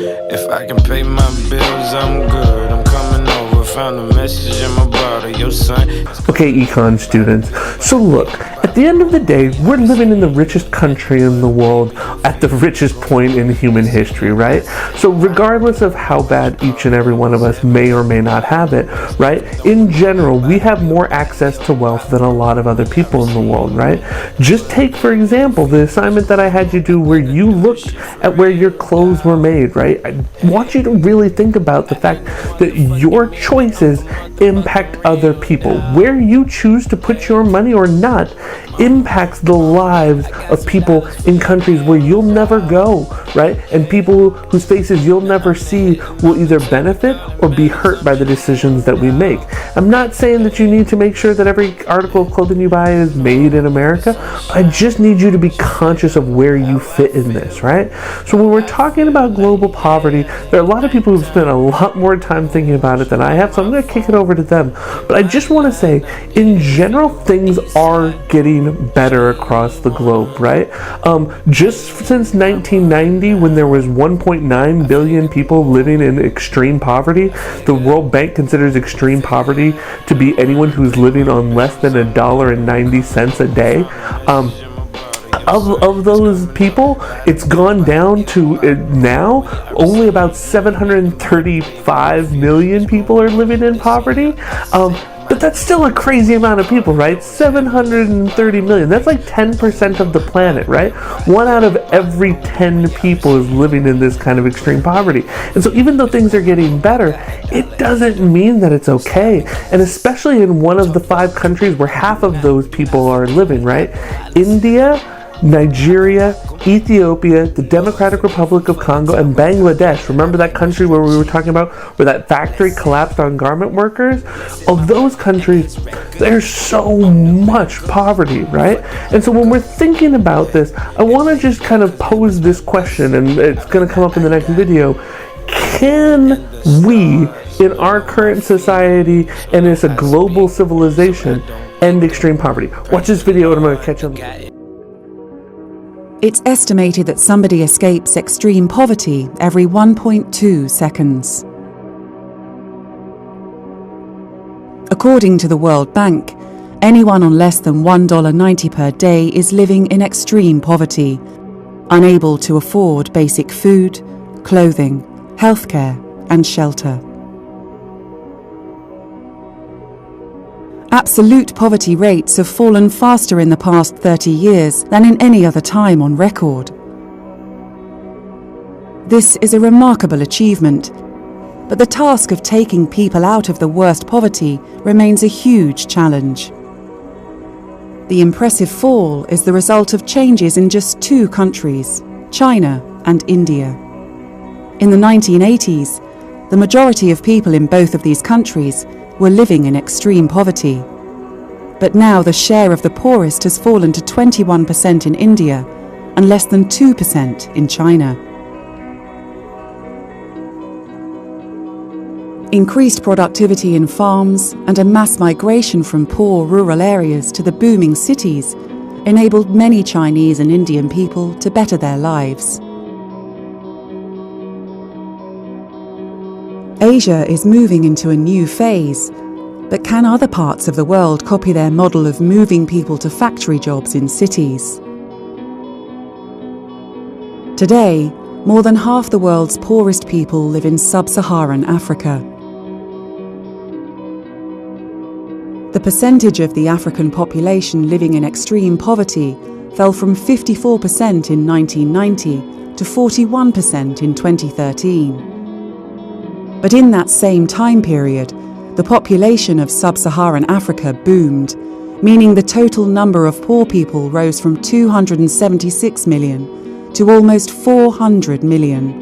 If I can pay my bills, I'm good. I'm coming over, found a message in my bottle, your son. Okay, econ students. So look, at the end of the day, we're living in the richest country in the world at the richest point in human history, right? So regardless of how bad each and every one of us may or may not have it, right? In general, we have more access to wealth than a lot of other people in the world, right? Just take, for example, the assignment that I had you do where you looked at where your clothes were made, right? I want you to really think about the fact that your choices impact other people. Where you choose to put your money or not impacts the lives of people in countries where you'll never go, right? And people whose faces you'll never see will either benefit or be hurt by the decisions that we make. I'm not saying that you need to make sure that every article of clothing you buy is made in America. I just need you to be conscious of where you fit in this, right? So when we're talking about global poverty, there are a lot of people who've spent a lot more time thinking about it than I have, so I'm going to kick it over to them. But I just want to say, in general, things are getting better across the globe, right? Just since 1990, when there was 1.9 billion people living in extreme poverty, the World Bank considers extreme poverty to be anyone who's living on less than $1.90 a day. Of those people, it's gone down to now only about 735 million people are living in poverty. But that's still a crazy amount of people, right? 730 million. That's like 10% of the planet, right? 1 out of every 10 people is living in this kind of extreme poverty. And so even though things are getting better, it doesn't mean that it's okay. And especially in one of the 5 countries where half of those people are living, right? India, Nigeria, Ethiopia, the Democratic Republic of Congo, and Bangladesh. Remember that country where we were talking about where that factory collapsed on garment workers? Of those countries, there's so much poverty, right? And so when we're thinking about this, I want to just kind of pose this question, and it's going to come up in the next video. Can we, in our current society and as a global civilization, end extreme poverty? Watch this video and I'm going to catch you. It's estimated that somebody escapes extreme poverty every 1.2 seconds. According to the World Bank, anyone on less than $1.90 per day is living in extreme poverty, unable to afford basic food, clothing, healthcare, and shelter. Absolute poverty rates have fallen faster in the past 30 years than in any other time on record. This is a remarkable achievement, but the task of taking people out of the worst poverty remains a huge challenge. The impressive fall is the result of changes in just 2 countries, China and India. In the 1980s, the majority of people in both of these countries were living in extreme poverty. But now the share of the poorest has fallen to 21% in India and less than 2% in China. Increased productivity in farms and a mass migration from poor rural areas to the booming cities enabled many Chinese and Indian people to better their lives. Asia is moving into a new phase, but can other parts of the world copy their model of moving people to factory jobs in cities? Today, more than half the world's poorest people live in sub-Saharan Africa. The percentage of the African population living in extreme poverty fell from 54% in 1990 to 41% in 2013. But in that same time period, the population of sub-Saharan Africa boomed, meaning the total number of poor people rose from 276 million to almost 400 million.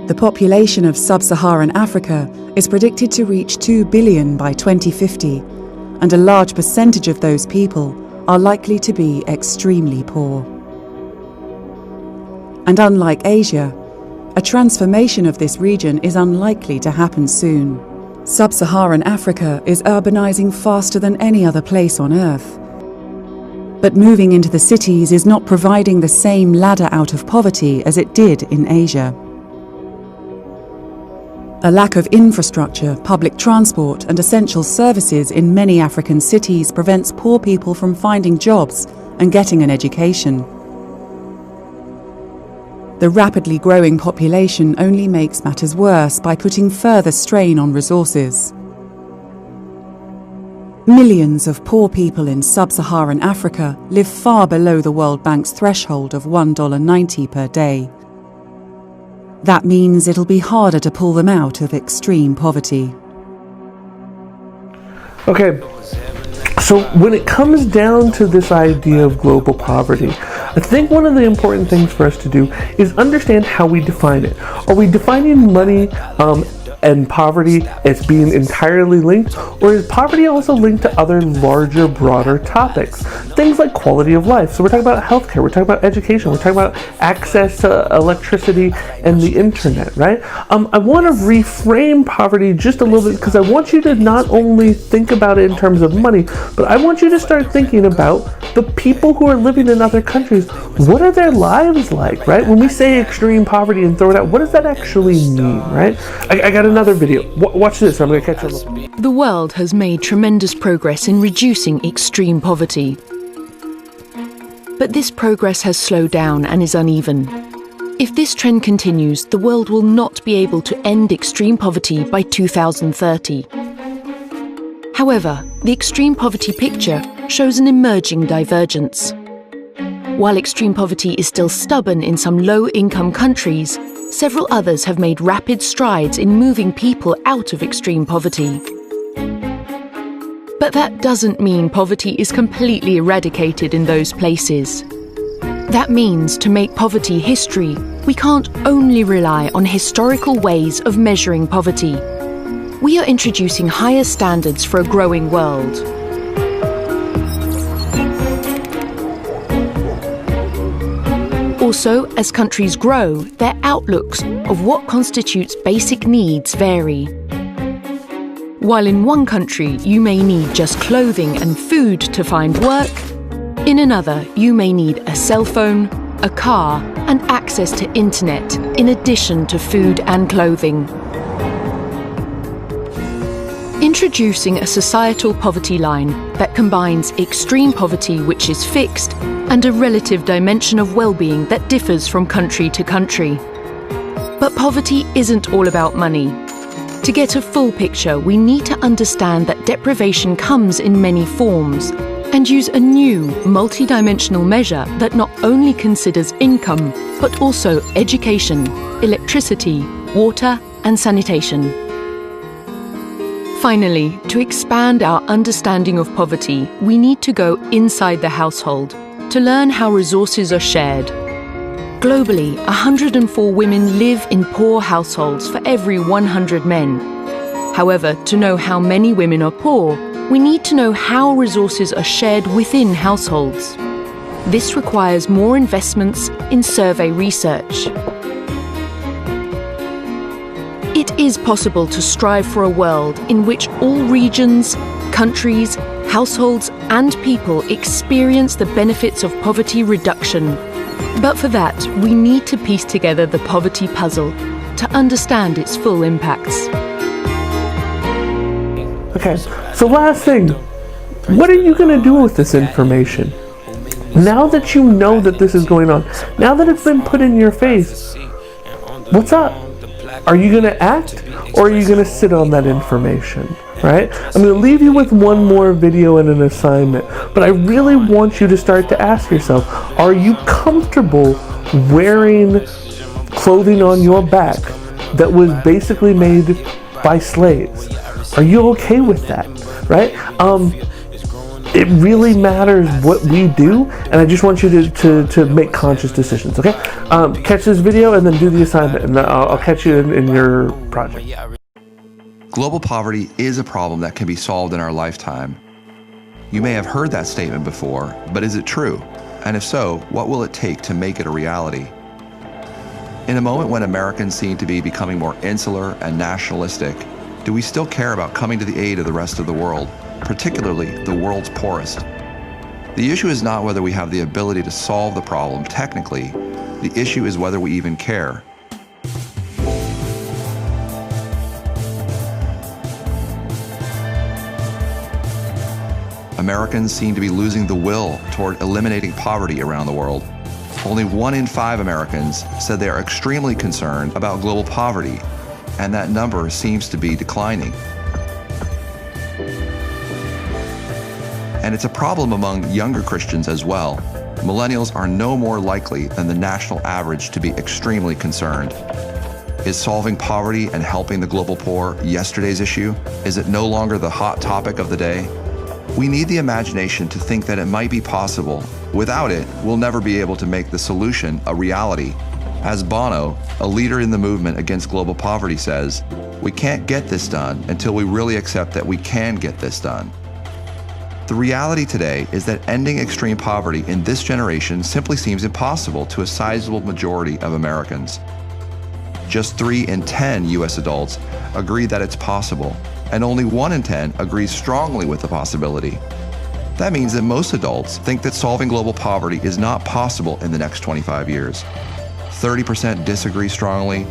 The population of sub-Saharan Africa is predicted to reach 2 billion by 2050, and a large percentage of those people are likely to be extremely poor. And unlike Asia, a transformation of this region is unlikely to happen soon. Sub-Saharan Africa is urbanizing faster than any other place on Earth. But moving into the cities is not providing the same ladder out of poverty as it did in Asia. A lack of infrastructure, public transport, and essential services in many African cities prevents poor people from finding jobs and getting an education. The rapidly growing population only makes matters worse by putting further strain on resources. Millions of poor people in sub-Saharan Africa live far below the World Bank's threshold of $1.90 per day. That means it'll be harder to pull them out of extreme poverty. Okay, so when it comes down to this idea of global poverty, I think one of the important things for us to do is understand how we define it. Are we defining money and poverty as being entirely linked, or is poverty also linked to other larger, broader topics? Things like quality of life. So we're talking about healthcare, we're talking about education, we're talking about access to electricity and the internet, right? I want to reframe poverty just a little bit because I want you to not only think about it in terms of money, but I want you to start thinking about the people who are living in other countries. What are their lives like, right? When we say extreme poverty and throw it out, what does that actually mean, right? I got another video. Watch this. I'm going to catch you. The world has made tremendous progress in reducing extreme poverty. But this progress has slowed down and is uneven. If this trend continues, the world will not be able to end extreme poverty by 2030. However, the extreme poverty picture shows an emerging divergence. While extreme poverty is still stubborn in some low-income countries, several others have made rapid strides in moving people out of extreme poverty. But that doesn't mean poverty is completely eradicated in those places. That means to make poverty history, we can't only rely on historical ways of measuring poverty. We are introducing higher standards for a growing world. Also, as countries grow, their outlooks of what constitutes basic needs vary. While in one country you may need just clothing and food to find work, in another you may need a cell phone, a car, and access to internet in addition to food and clothing. Introducing a societal poverty line that combines extreme poverty, which is fixed, and a relative dimension of well-being that differs from country to country. But poverty isn't all about money. To get a full picture, we need to understand that deprivation comes in many forms and use a new, multi-dimensional measure that not only considers income, but also education, electricity, water, and sanitation. Finally, to expand our understanding of poverty, we need to go inside the household to learn how resources are shared. Globally, 104 women live in poor households for every 100 men. However, to know how many women are poor, we need to know how resources are shared within households. This requires more investments in survey research. It is possible to strive for a world in which all regions, countries, households and people experience the benefits of poverty reduction. But for that, we need to piece together the poverty puzzle to understand its full impacts. Okay, so last thing, what are you going to do with this information? Now that you know that this is going on, now that it's been put in your face, what's up? Are you going to act, or are you going to sit on that information, right? I'm going to leave you with one more video and an assignment, but I really want you to start to ask yourself, are you comfortable wearing clothing on your back that was basically made by slaves? Are you okay with that, right? It really matters what we do, and I just want you to make conscious decisions, okay? Catch this video and then do the assignment, and I'll catch you in your project. Global poverty is a problem that can be solved in our lifetime. You may have heard that statement before, but is it true? And if so, what will it take to make it a reality? In a moment when Americans seem to be becoming more insular and nationalistic, do we still care about coming to the aid of the rest of the world, particularly the world's poorest? The issue is not whether we have the ability to solve the problem technically. The issue is whether we even care. Americans seem to be losing the will toward eliminating poverty around the world. Only 1 in 5 Americans said they are extremely concerned about global poverty, and that number seems to be declining. And it's a problem among younger Christians as well. Millennials are no more likely than the national average to be extremely concerned. Is solving poverty and helping the global poor yesterday's issue? Is it no longer the hot topic of the day? We need the imagination to think that it might be possible. Without it, we'll never be able to make the solution a reality. As Bono, a leader in the movement against global poverty, says, we can't get this done until we really accept that we can get this done. The reality today is that ending extreme poverty in this generation simply seems impossible to a sizable majority of Americans. Just 3 in 10 U.S. adults agree that it's possible, and only 1 in 10 agrees strongly with the possibility. That means that most adults think that solving global poverty is not possible in the next 25 years. 30% disagree strongly,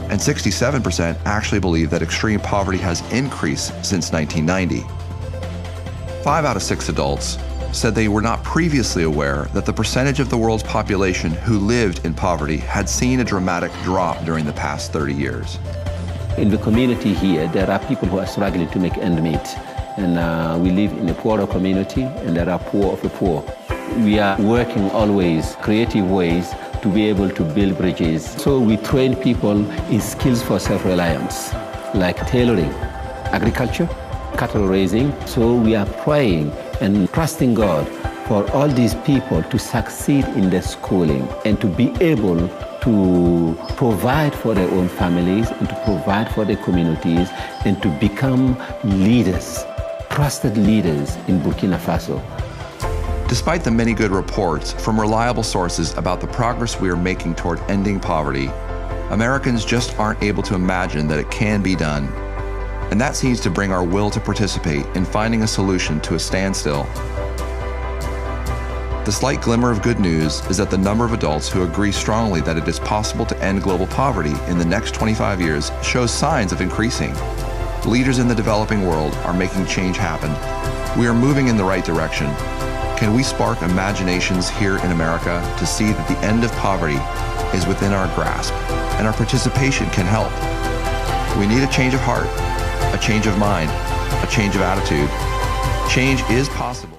and 67% actually believe that extreme poverty has increased since 1990. 5 out of 6 adults said they were not previously aware that the percentage of the world's population who lived in poverty had seen a dramatic drop during the past 30 years. In the community here, there are people who are struggling to make ends meet. And we live in a poorer community, and there are poor of the poor. We are working always creative ways to be able to build bridges. So we train people in skills for self-reliance, like tailoring, agriculture, cattle raising. So we are praying and trusting God for all these people to succeed in their schooling and to be able to provide for their own families and to provide for their communities and to become leaders, trusted leaders in Burkina Faso. Despite the many good reports from reliable sources about the progress we are making toward ending poverty, Americans just aren't able to imagine that it can be done. And that seems to bring our will to participate in finding a solution to a standstill. The slight glimmer of good news is that the number of adults who agree strongly that it is possible to end global poverty in the next 25 years shows signs of increasing. Leaders in the developing world are making change happen. We are moving in the right direction. Can we spark imaginations here in America to see that the end of poverty is within our grasp, and our participation can help? We need a change of heart, a change of mind, a change of attitude. Change is possible.